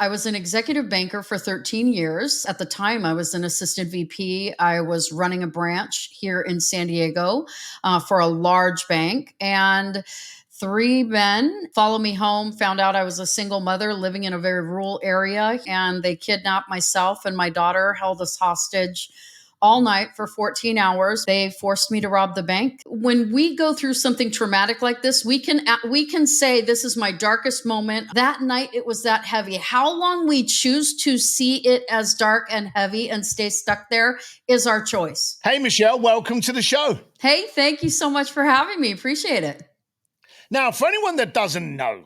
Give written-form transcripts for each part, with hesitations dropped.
I was an executive banker for 13 years. At the time, I was an assistant VP. I was running a branch here in San Diego for a large bank. And three men followed me home, found out I was a single mother living in a very rural area, and they kidnapped myself and my daughter, held us hostage all night for 14 hours. They forced me to rob the bank. When we go through something traumatic like this, we can say this is my darkest moment. That night it was that heavy. How long we choose to see it as dark and heavy and stay stuck there is our choice. Hey, Michelle, welcome to the show. Hey, thank you so much for having me. Appreciate it. Now, for anyone that doesn't know,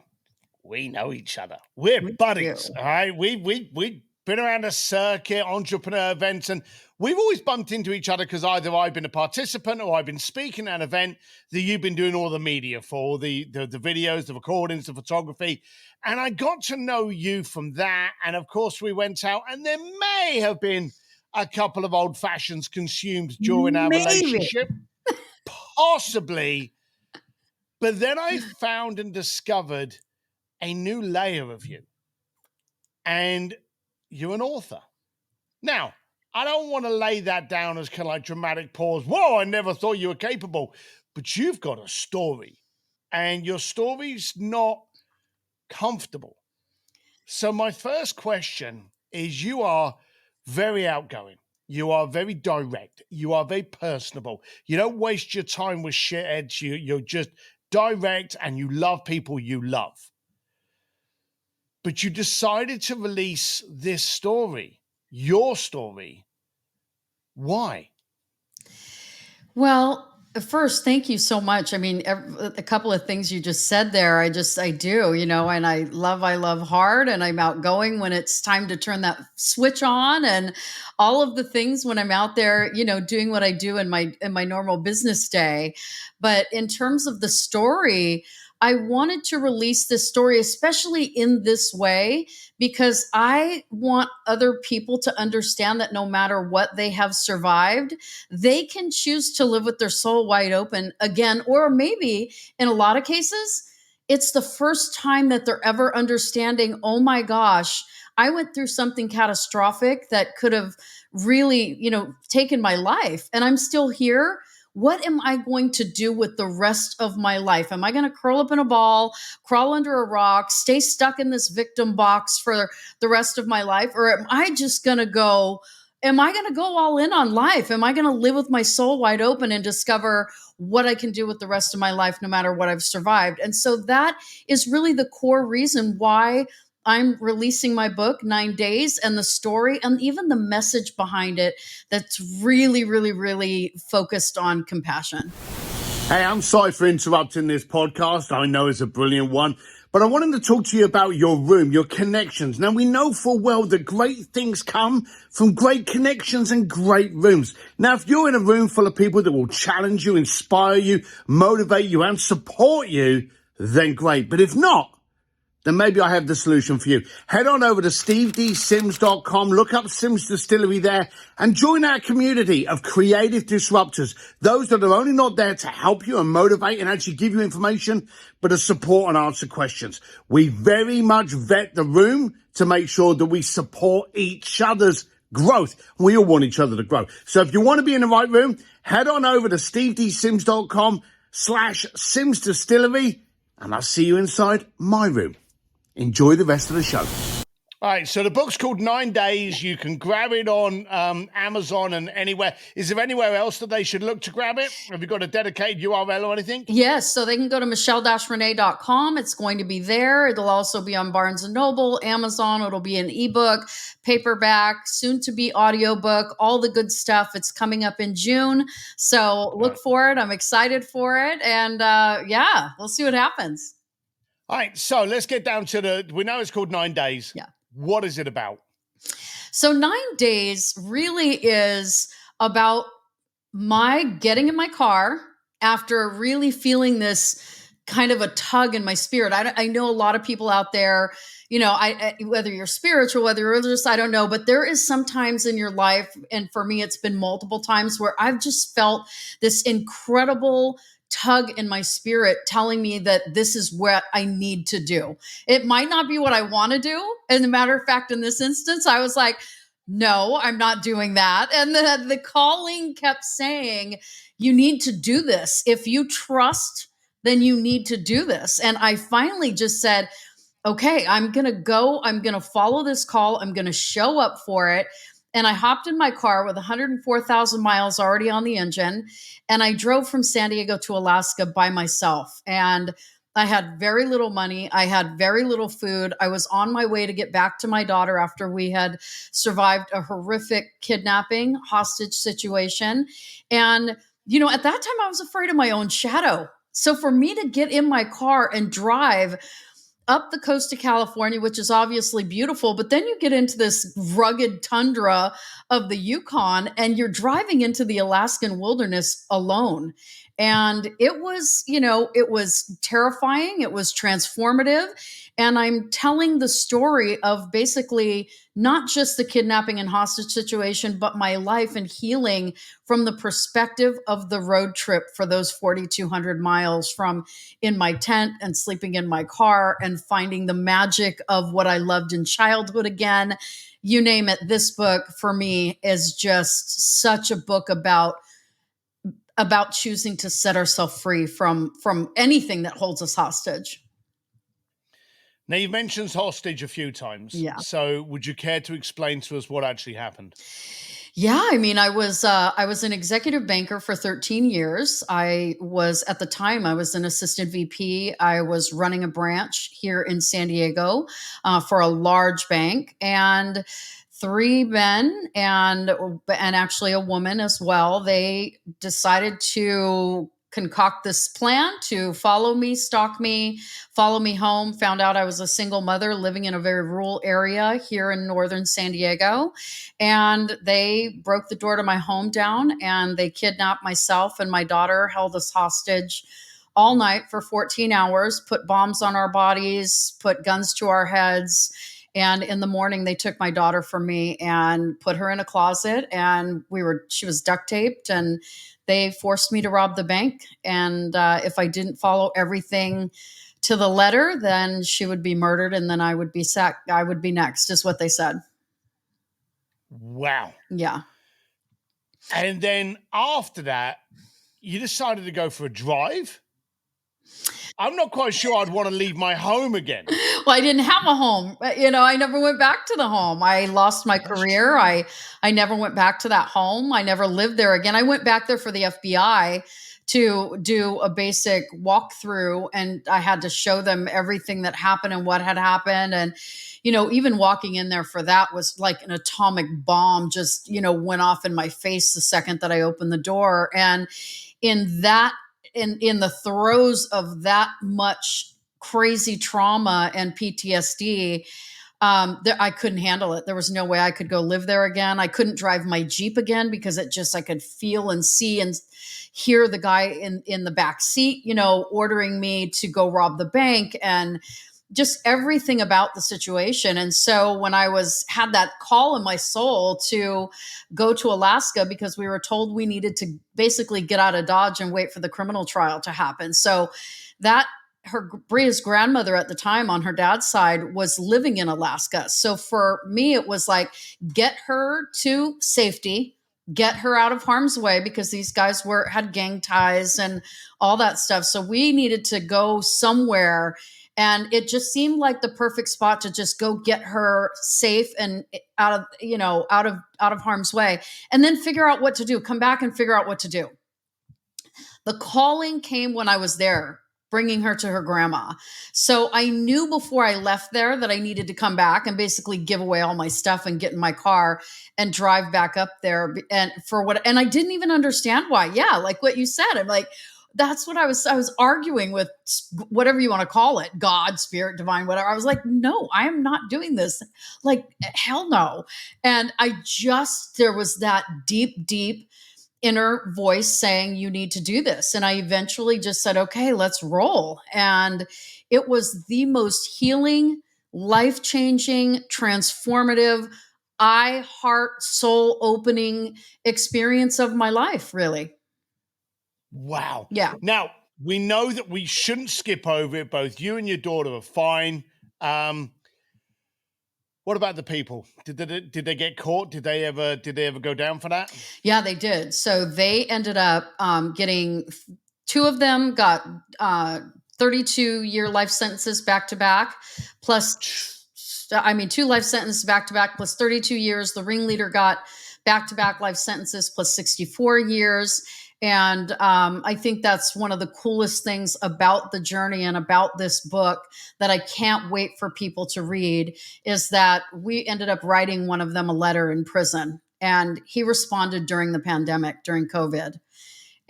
we know each other. We're buddies, all right? We've been around the circuit, entrepreneur events, and we've always bumped into each other because either I've been a participant or I've been speaking at an event that you've been doing all the media for, the videos, the recordings, the photography. And I got to know you from that. And of course, we went out, and there may have been a couple of old fashions consumed during our relationship. Possibly. But then I found and discovered a new layer of you. And you're an author. Now, I don't want to lay that down as kind of like dramatic pause. Whoa, I never thought you were capable. But you've got a story. And your story's not comfortable. So my first question is, you are very outgoing. You are very direct. You are very personable. You don't waste your time with shitheads. You're just direct, and you love people you love. But you decided to release this story, your story. Why? Well, first, thank you so much. I mean, a couple of things you just said there, I do, and I love hard, and I'm outgoing when it's time to turn that switch on, and all of the things when I'm out there, doing what I do in my normal business day. But in terms of the story, I wanted to release this story, especially in this way, because I want other people to understand that no matter what they have survived, they can choose to live with their soul wide open again, or maybe in a lot of cases, it's the first time that they're ever understanding, oh my gosh, I went through something catastrophic that could have really, taken my life, and I'm still here. What am I going to do with the rest of my life? Am I going to curl up in a ball, crawl under a rock, stay stuck in this victim box for the rest of my life? Or am I going to go all in on life? Am I going to live with my soul wide open and discover what I can do with the rest of my life, no matter what I've survived? And so that is really the core reason why I'm releasing my book, 9 Days, and the story and even the message behind it that's really, really, really focused on compassion. Hey, I'm sorry for interrupting this podcast. I know it's a brilliant one, but I wanted to talk to you about your room, your connections. Now, we know full well that great things come from great connections and great rooms. Now, if you're in a room full of people that will challenge you, inspire you, motivate you, and support you, then great. But if not, then maybe I have the solution for you. Head on over to stevedsims.com, look up Sims Distillery there, and join our community of creative disruptors, those that are only not there to help you and motivate and actually give you information, but to support and answer questions. We very much vet the room to make sure that we support each other's growth. We all want each other to grow. So if you want to be in the right room, head on over to stevedsims.com/Sims Distillery, and I'll see you inside my room. Enjoy the rest of the show. All right, so the book's called 9 Days. You can grab it on Amazon and anywhere. Is there anywhere else that they should look to grab it? Have you got a dedicated URL or anything? Yes, so they can go to michelle-renee.com. It's going to be there. It'll also be on Barnes & Noble, Amazon. It'll be an ebook, paperback, soon to be audiobook, all the good stuff. It's coming up in June. So look for it. I'm excited for it. And we'll see what happens. All right, so let's get down to we know it's called 9 Days. Yeah. What is it about? So 9 Days really is about my getting in my car after really feeling this kind of a tug in my spirit. I know a lot of people out there, whether you're spiritual, whether you're religious, I don't know, but there is some times in your life, and for me, it's been multiple times where I've just felt this incredible tug in my spirit telling me that this is what I need to do. It might not be what I want to do. As a matter of fact, in this instance, I was like, no, I'm not doing that. And the calling kept saying, you need to do this. If you trust, then you need to do this. And I finally just said, okay, I'm going to go. I'm going to follow this call. I'm going to show up for it. And I hopped in my car with 104,000 miles already on the engine. And I drove from San Diego to Alaska by myself. And I had very little money. I had very little food. I was on my way to get back to my daughter after we had survived a horrific kidnapping hostage situation. And, you know, at that time, I was afraid of my own shadow. So for me to get in my car and drive up the coast of California, which is obviously beautiful, but then you get into this rugged tundra of the Yukon and you're driving into the Alaskan wilderness alone. And it was, you know, it was terrifying. It was transformative. And I'm telling the story of basically not just the kidnapping and hostage situation, but my life and healing from the perspective of the road trip for those 4,200 miles, from in my tent and sleeping in my car and finding the magic of what I loved in childhood again. You name it. This book for me is just such a book about choosing to set ourselves free from anything that holds us hostage. Now, you've mentioned hostage a few times. Yeah. So would you care to explain to us what actually happened? Yeah, I mean, I was an executive banker for 13 years. I was at the time I was an assistant VP. I was running a branch here in San Diego for a large bank, and three men and actually a woman as well. They decided to concoct this plan to follow me, stalk me, follow me home. Found out I was a single mother living in a very rural area here in northern San Diego. And they broke the door to my home down and they kidnapped myself and my daughter, held us hostage all night for 14 hours, put bombs on our bodies, put guns to our heads. And in the morning, they took my daughter from me and put her in a closet, and she was duct taped, and they forced me to rob the bank. And if I didn't follow everything to the letter, then she would be murdered, and then I would be I would be next, is what they said. Wow. Yeah. And then after that, you decided to go for a drive? I'm not quite sure I'd want to leave my home again. Well, I didn't have a home. You know, I never went back to the home. I lost my career. I never went back to that home. I never lived there again. I went back there for the FBI to do a basic walkthrough, and I had to show them everything that happened and what had happened. And, you know, even walking in there for that was like an atomic bomb just, you know, went off in my face the second that I opened the door. And in the throes of that much crazy trauma and PTSD, I couldn't handle it. There was no way I could go live there again. I couldn't drive my Jeep again because I could feel and see and hear the guy in the back seat, you know, ordering me to go rob the bank and just everything about the situation. And so when I had that call in my soul to go to Alaska, because we were told we needed to basically get out of Dodge and wait for the criminal trial to happen. So Bria's grandmother at the time on her dad's side was living in Alaska. So for me, it was like, get her to safety, get her out of harm's way, because these guys had gang ties and all that stuff. So we needed to go somewhere. And it just seemed like the perfect spot to just go get her safe and out of harm's way, and then figure out what to do, come back and figure out what to do. The calling came when I was there, bringing her to her grandma. So I knew before I left there that I needed to come back and basically give away all my stuff and get in my car and drive back up there. And I didn't even understand why. Yeah. Like what you said, I'm like, that's what I was arguing with, whatever you want to call it, God, spirit, divine, whatever. I was like, no, I am not doing this. Like, hell no. And there was that deep, deep inner voice saying, you need to do this. And I eventually just said, okay, let's roll. And it was the most healing, life-changing, transformative, eye, heart, soul opening experience of my life, really. Wow. Yeah. Now, We know that we shouldn't skip over it. Both you and your daughter are fine. What about the people? Did they get caught? Did they ever go down for that? Yeah, they did. So they ended up getting, two of them got 32-year life sentences back to back, plus, I mean, 2 life sentences back to back, plus 32 years. The ringleader got back to back life sentences plus 64 years. And I think that's one of the coolest things about the journey and about this book that I can't wait for people to read is that we ended up writing one of them a letter in prison. And he responded during the pandemic, during COVID.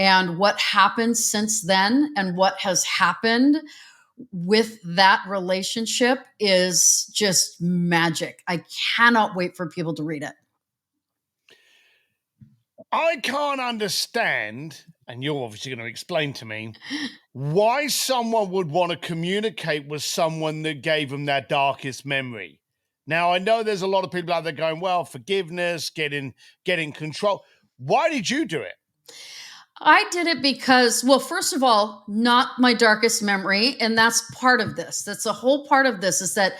And what happened since then and what has happened with that relationship is just magic. I cannot wait for people to read it. I can't understand, and you're obviously going to explain to me, why someone would want to communicate with someone that gave them their darkest memory. Now, I know there's a lot of people out there going, well, forgiveness, getting control. Why did you do it? I did it because, well, first of all, not my darkest memory. And that's part of this. That's a whole part of this is that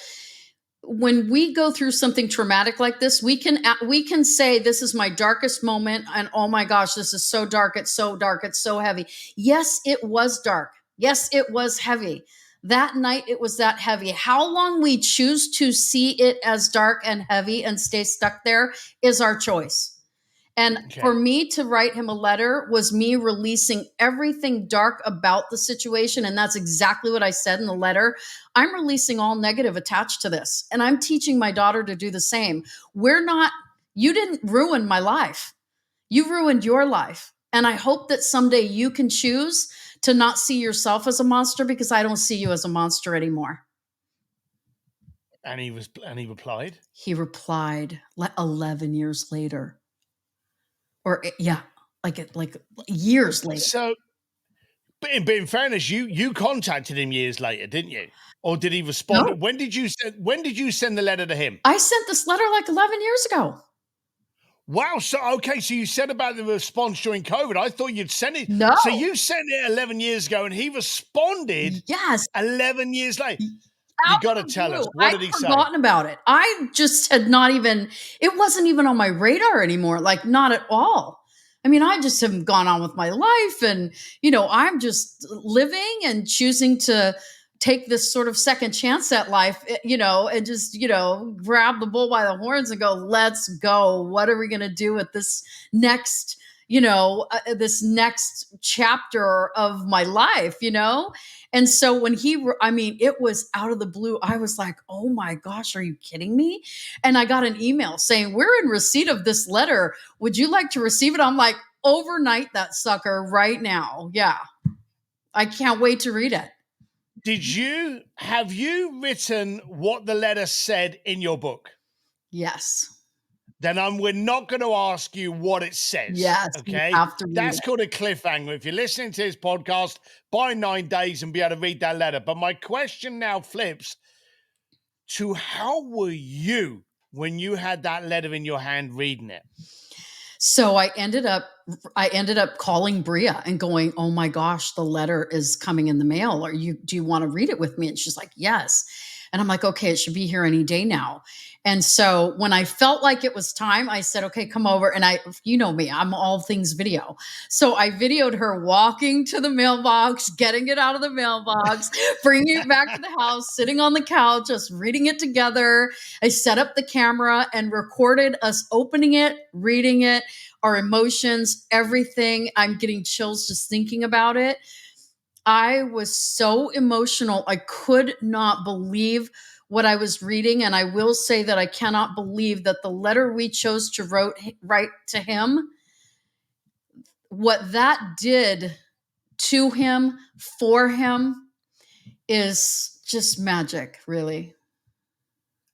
when we go through something traumatic like this, we can say this is my darkest moment and oh my gosh, this is so dark, it's so dark, it's so heavy. Yes, it was dark. Yes, it was heavy. That night it was that heavy. How long we choose to see it as dark and heavy and stay stuck there is our choice. And for me to write him a letter was me releasing everything dark about the situation. And that's exactly what I said in the letter. I'm releasing all negative attached to this. And I'm teaching my daughter to do the same. You didn't ruin my life. You ruined your life. And I hope that someday you can choose to not see yourself as a monster because I don't see you as a monster anymore. And he replied? He replied 11 years later. Or yeah, like years later. So, but in fairness, you contacted him years later, didn't you? Or did he respond? No. When did you send the letter to him? I sent this letter like 11 years ago. Wow. So you said about the response during COVID. I thought you'd sent it. No. So you sent it 11 years ago, and he responded. Yes. 11 years later. You got to tell us. What did he say? I'd forgotten about it. I just had it wasn't even on my radar anymore. Like not at all. I mean, I just have gone on with my life and, I'm just living and choosing to take this sort of second chance at life, and just, grab the bull by the horns and go, let's go. What are we going to do with this next, this next chapter of my life, And so when it was out of the blue. I was like, oh my gosh, are you kidding me? And I got an email saying, we're in receipt of this letter. Would you like to receive it? I'm like, overnight that sucker right now. Yeah. I can't wait to read it. Have you written what the letter said in your book? Yes. Then we're not going to ask you what it says. Yes. Okay. You have to read That's it. called a cliffhanger. If you're listening to this podcast, buy 9 days and be able to read that letter. But my question now flips to how were you when you had that letter in your hand reading it? So I ended up calling Bria and going, oh my gosh, the letter is coming in the mail. Do you want to read it with me? And she's like, yes. And I'm like, okay, it should be here any day now. And so when I felt like it was time, I said, okay, come over. And you know me, I'm all things video. So I videoed her walking to the mailbox, getting it out of the mailbox, bringing it back to the house, sitting on the couch, just reading it together. I set up the camera and recorded us opening it, reading it, our emotions, everything. I'm getting chills just thinking about it. I was so emotional. I could not believe what I was reading. And I will say that I cannot believe that the letter we chose to write to him, what that did to him, for him, is just magic, really.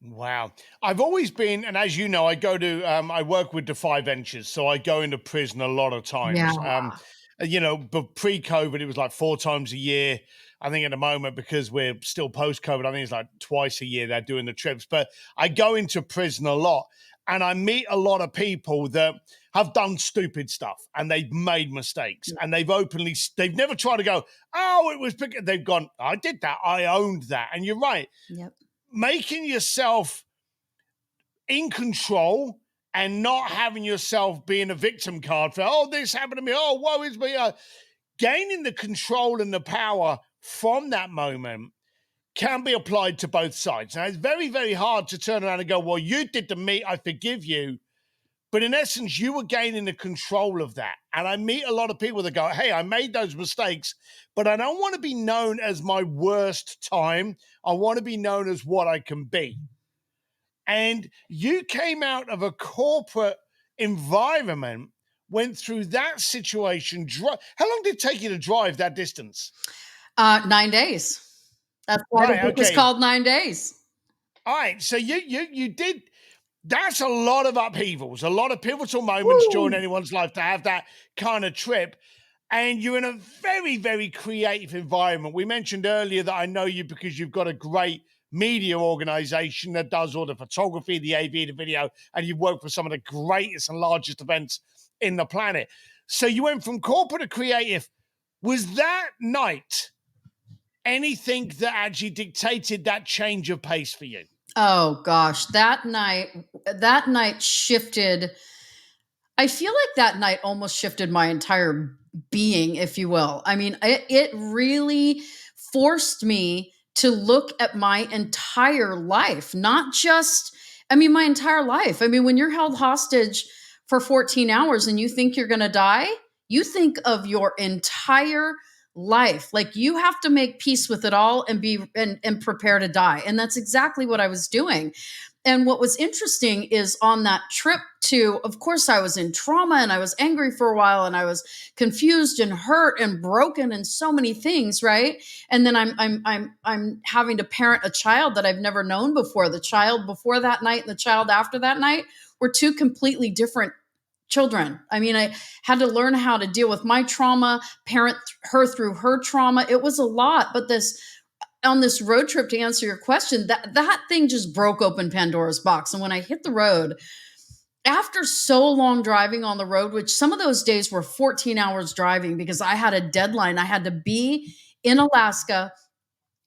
Wow. I've always been, and as you know, I work with Defy Ventures, so I go into prison a lot of times. Yeah. But pre-COVID, it was like 4 times a year. I think at the moment, because we're still post-COVID, I think it's like twice a year they're doing the trips. But I go into prison a lot, and I meet a lot of people that have done stupid stuff and they've made mistakes and they've never tried to go, oh, it was big. They've gone, I did that. I owned that. And you're right. Yep. Making yourself in control and not having yourself being a victim card for, oh, this happened to me. Oh, woe is me. Gaining the control and the power from that moment can be applied to both sides. Now, it's very, very hard to turn around and go, well, you did to me, I forgive you. But in essence, you were gaining the control of that. And I meet a lot of people that go, hey, I made those mistakes, but I don't want to be known as my worst time. I want to be known as what I can be. And you came out of a corporate environment, went through that situation. How long did it take you to drive that distance? 9 days. That's why the book was called 9 Days. All right. So you did. That's a lot of upheavals, a lot of pivotal moments during anyone's life to have that kind of trip. And you're in a very, very creative environment. We mentioned earlier that I know you because you've got a great media organization that does all the photography, the AV, the video, and you've worked for some of the greatest and largest events in the planet. So you went from corporate to creative. Was that night anything that actually dictated that change of pace for you? Oh gosh, that night shifted. I feel like that night almost shifted my entire being, if you will. I mean, it really forced me to look at my entire life, not just, I mean, my entire life. I mean, when you're held hostage for 14 hours and you think you're going to die, you think of your entire life. Like you have to make peace with it all and and prepare to die. And that's exactly what I was doing. And what was interesting is on that trip to, of course, I was in trauma and I was angry for a while and I was confused and hurt and broken and so many things, right? And then I'm having to parent a child that I've never known before. The child before that night and the child after that night were two completely different children. I mean, I had to learn how to deal with my trauma, parent her through her trauma. It was a lot, but on this road trip, to answer your question, that thing just broke open Pandora's box. And when I hit the road, after so long driving on the road, which some of those days were 14 hours driving because I had a deadline, I had to be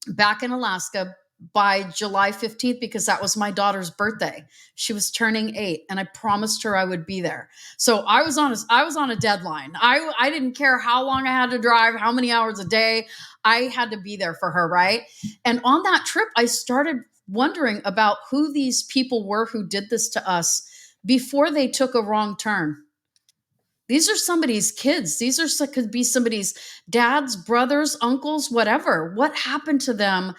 back in Alaska by July 15th because that was my daughter's birthday. She was turning 8 and I promised her I would be there. So I was on a deadline. I didn't care how long I had to drive, how many hours a day. I had to be there for her, right? And on that trip, I started wondering about who these people were who did this to us before they took a wrong turn. These are somebody's kids. Could be somebody's dads, brothers, uncles, whatever. What happened to them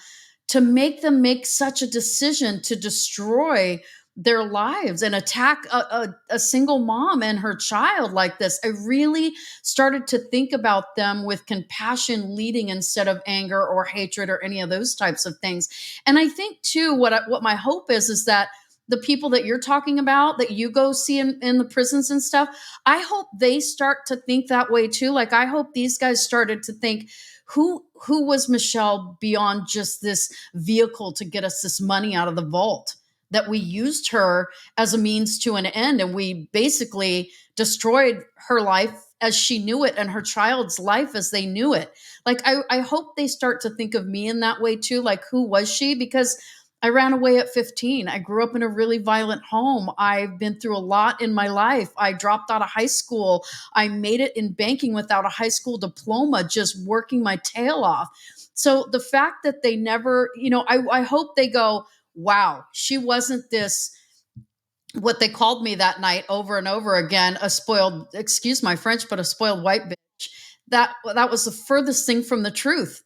to make them make such a decision to destroy their lives and attack a single mom and her child like this? I really started to think about them with compassion leading instead of anger or hatred or any of those types of things. And I think too, what my hope is that the people that you're talking about that you go see in the prisons and stuff, I hope they start to think that way too. Like I hope these guys started to think, who was Michelle beyond just this vehicle to get us this money out of the vault? That we used her as a means to an end, and we basically destroyed her life as she knew it and her child's life as they knew it. Like I hope they start to think of me in that way too. Like who was she? Because I ran away at 15. I grew up in a really violent home. I've been through a lot in my life. I dropped out of high school. I made it in banking without a high school diploma, just working my tail off. So the fact that they never, I hope they go, wow, she wasn't this, what they called me that night over and over again, a spoiled, excuse my French, but a spoiled white bitch. That was the furthest thing from the truth.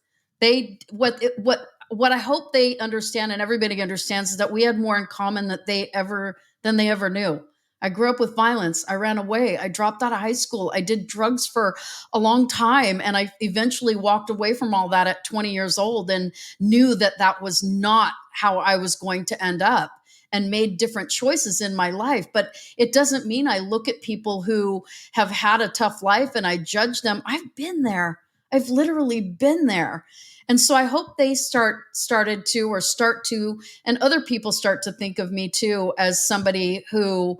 What I hope they understand and everybody understands is that we had more in common than they ever knew. I grew up with violence. I ran away. I dropped out of high school. I did drugs for a long time. And I eventually walked away from all that at 20 years old and knew that that was not how I was going to end up, and made different choices in my life. But it doesn't mean I look at people who have had a tough life and I judge them. I've been there. I've literally been there. And so I hope they start to, and other people start to think of me too as somebody who,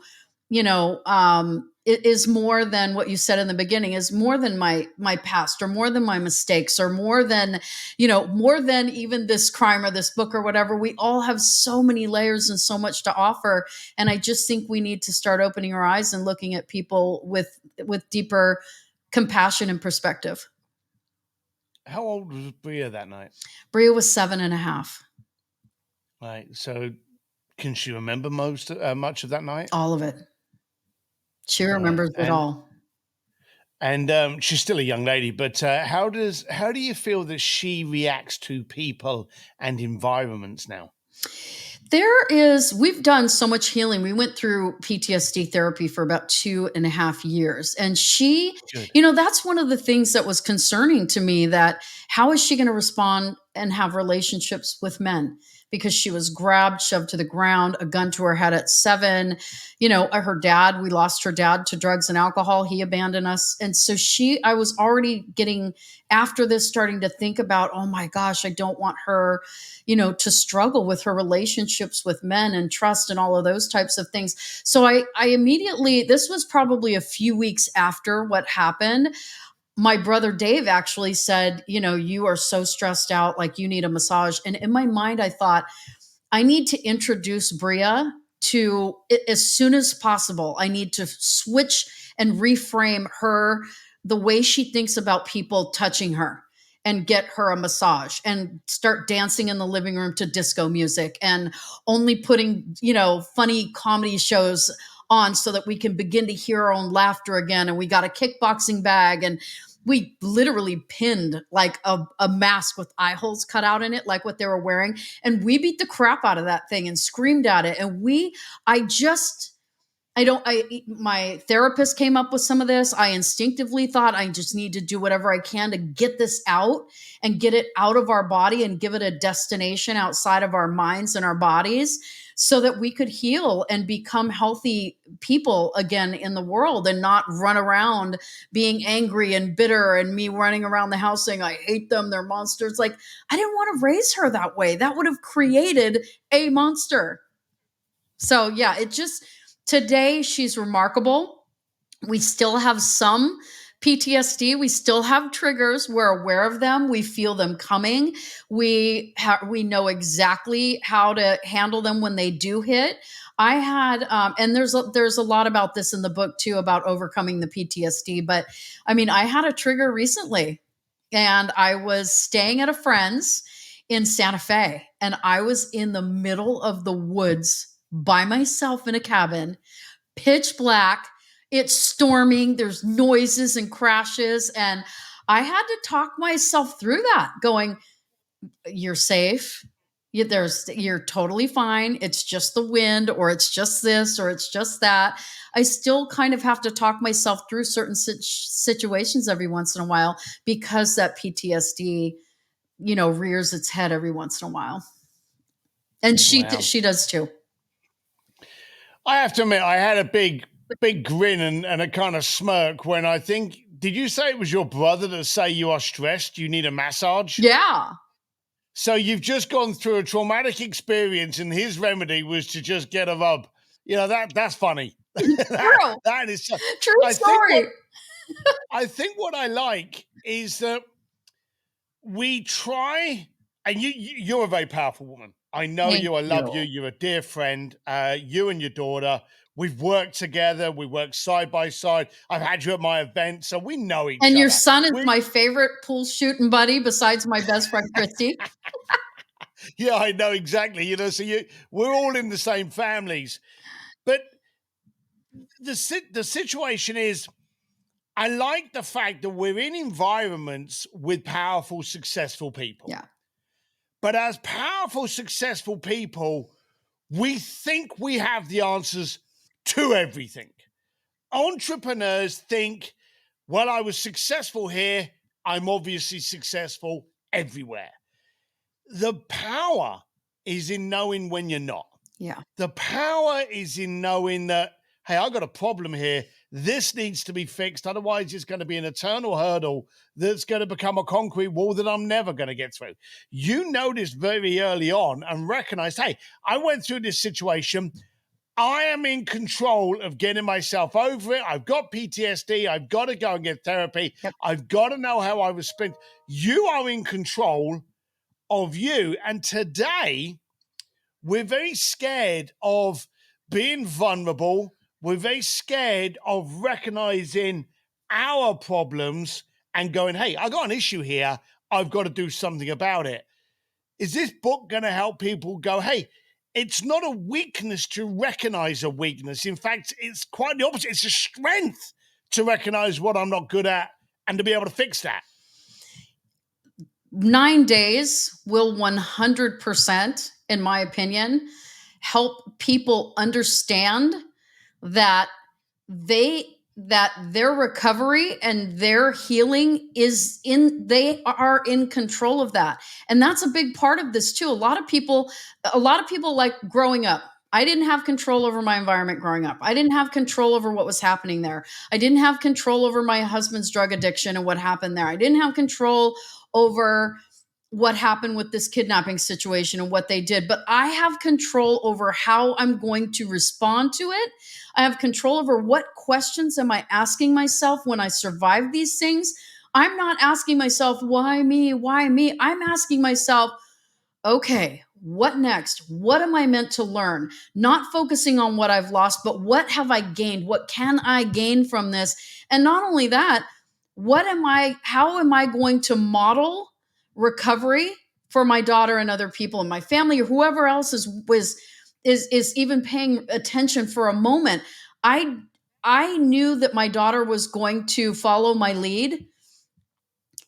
is more than what you said in the beginning, is more than my past, or more than my mistakes, or more than, more than even this crime or this book or whatever. We all have so many layers and so much to offer. And I just think we need to start opening our eyes and looking at people with deeper compassion and perspective. How old was Bria that night? Bria was 7.5. Right. So can she remember much of that night? All of it. She remembers it all. And she's still a young lady, but how do you feel that she reacts to people and environments now? We've done so much healing. We went through PTSD therapy for about 2.5 years. And Good. that's one of the things that was concerning to me, that how is she going to respond and have relationships with men? Because she was grabbed, shoved to the ground, a gun to her head at 7. We lost her dad to drugs and alcohol. He abandoned us. And so I was already getting, after this, starting to think about, oh my gosh, I don't want her, to struggle with her relationships with men and trust and all of those types of things. So I immediately, this was probably a few weeks after what happened, my brother Dave actually said, you are so stressed out, like you need a massage. And in my mind, I thought, I need to introduce Bria to it as soon as possible. I need to switch and reframe the way she thinks about people touching her, and get her a massage, and start dancing in the living room to disco music, and only putting, funny comedy shows on so that we can begin to hear our own laughter again. And we got a kickboxing bag, and we literally pinned like a mask with eye holes cut out in it, like what they were wearing. And we beat the crap out of that thing and screamed at it. And my therapist came up with some of this. I instinctively thought, I just need to do whatever I can to get this out and get it out of our body and give it a destination outside of our minds and our bodies, so that we could heal and become healthy people again in the world, and not run around being angry and bitter, and me running around the house saying, I hate them, they're monsters. Like, I didn't want to raise her that way. That would have created a monster. So yeah, today she's remarkable. We still have some PTSD. We still have triggers. We're aware of them. We feel them coming. We know exactly how to handle them when they do hit. I had, and there's a lot about this in the book too, about overcoming the PTSD. But I mean, I had a trigger recently, and I was staying at a friend's in Santa Fe, and I was in the middle of the woods by myself in a cabin, pitch black. It's storming. There's noises and crashes. And I had to talk myself through that, going, you're safe. You're totally fine. It's just the wind, or it's just this, or it's just that. I still kind of have to talk myself through certain situations every once in a while, because that PTSD, rears its head every once in a while. And she does too. I have to admit, I had a big grin and a kind of smirk when did you say it was your brother that say you are stressed, you need a massage? Yeah. So you've just gone through a traumatic experience, and his remedy was to just get a rub. That's funny. That is true story. I think what I like is that we try, and you're a very powerful woman. I know you. I love you. You're a dear friend. You and your daughter, we've worked together. We work side by side. I've had you at my event, so we know each other. And your son is my favorite pool shooting buddy, besides my best friend, Christy. Yeah, I know exactly. So we're all in the same families. But the situation is, I like the fact that we're in environments with powerful, successful people. Yeah. But as powerful, successful people, we think we have the answers to everything. Entrepreneurs think, well, I was successful here, I'm obviously successful everywhere. The power is in knowing when you're not. Yeah. The power is in knowing that, hey, I got a problem here. This needs to be fixed. Otherwise, it's going to be an eternal hurdle that's going to become a concrete wall that I'm never going to get through. You noticed very early on and recognized, hey, I went through this situation. I am in control of getting myself over it. I've got PTSD. I've got to go and get therapy. Yep. I've got to know how I was spent. You are in control of you. And today, we're very scared of being vulnerable. We're very scared of recognizing our problems and going, hey, I got an issue here. I've got to do something about it. Is this book going to help people go, hey, it's not a weakness to recognize a weakness. In fact, it's quite the opposite. It's a strength to recognize what I'm not good at and to be able to fix that. 9 days will 100%, in my opinion, help people understand that their recovery and their healing they are in control of that. And that's a big part of this too. A lot of people like growing up. I didn't have control over my environment growing up. I didn't have control over what was happening there. I didn't have control over my husband's drug addiction and what happened there. I didn't have control over what happened with this kidnapping situation and what they did, but I have control over how I'm going to respond to it. I have control over what questions am I asking myself when I survive these things. I'm not asking myself, why me? Why me? I'm asking myself, okay, what next? What am I meant to learn? Not focusing on what I've lost, but what have I gained? What can I gain from this? And not only that, how am I going to model recovery for my daughter and other people in my family or whoever else is even paying attention for a moment? I knew that my daughter was going to follow my lead,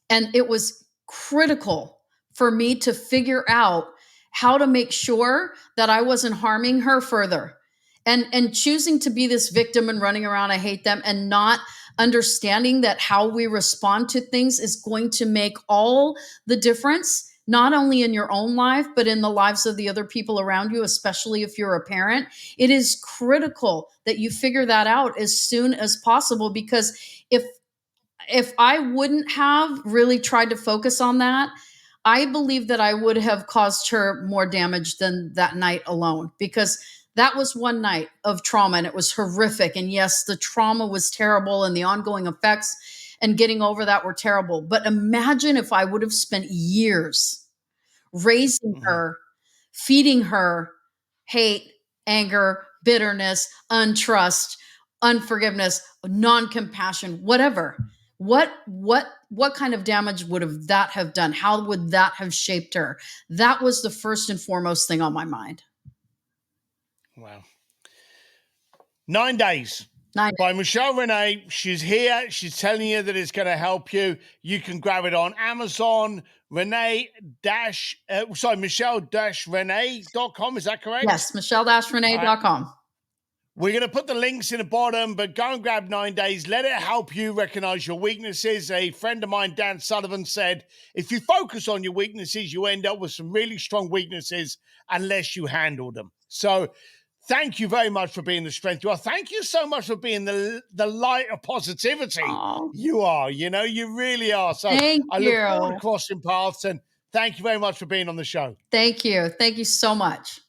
and it was critical for me to figure out how to make sure that I wasn't harming her further. And choosing to be this victim and running around, I hate them, and not understanding that how we respond to things is going to make all the difference, not only in your own life, but in the lives of the other people around you, especially if you're a parent. It is critical that you figure that out as soon as possible, because if I wouldn't have really tried to focus on that, I believe that I would have caused her more damage than that night alone, because that was one night of trauma and it was horrific. And yes, the trauma was terrible and the ongoing effects and getting over that were terrible. But imagine if I would have spent years raising her, feeding her hate, anger, bitterness, untrust, unforgiveness, non-compassion, whatever. What kind of damage would that have done? How would that have shaped her? That was the first and foremost thing on my mind. Wow. 9 days. 9 days. By Michelle Renee. She's here. She's telling you that it's going to help you. You can grab it on Amazon. Michelle-Renee.com. Is that correct? Yes, Michelle-Renee.com. We're going to put the links in the bottom, but go and grab 9 days. Let it help you recognize your weaknesses. A friend of mine, Dan Sullivan, said, if you focus on your weaknesses, you end up with some really strong weaknesses unless you handle them. So thank you very much for being the strength you are. Thank you so much for being the light of positivity. Aww. You are. You really are. So I look forward to crossing paths, and thank you very much for being on the show. Thank you. Thank you so much.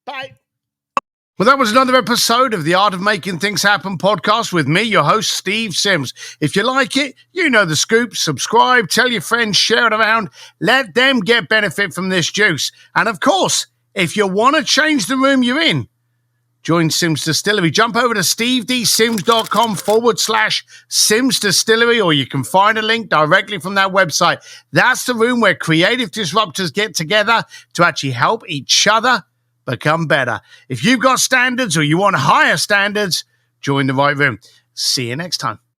Bye. Well, that was another episode of the Art of Making Things Happen podcast with me, your host, Steve Sims. If you like it, you know the scoop. Subscribe, tell your friends, share it around. Let them get benefit from this juice. And of course, if you want to change the room you're in, join Sims Distillery. Jump over to stevedsims.com/Sims Distillery, or you can find a link directly from that website. That's the room where creative disruptors get together to actually help each other become better. If you've got standards or you want higher standards, join the right room. See you next time.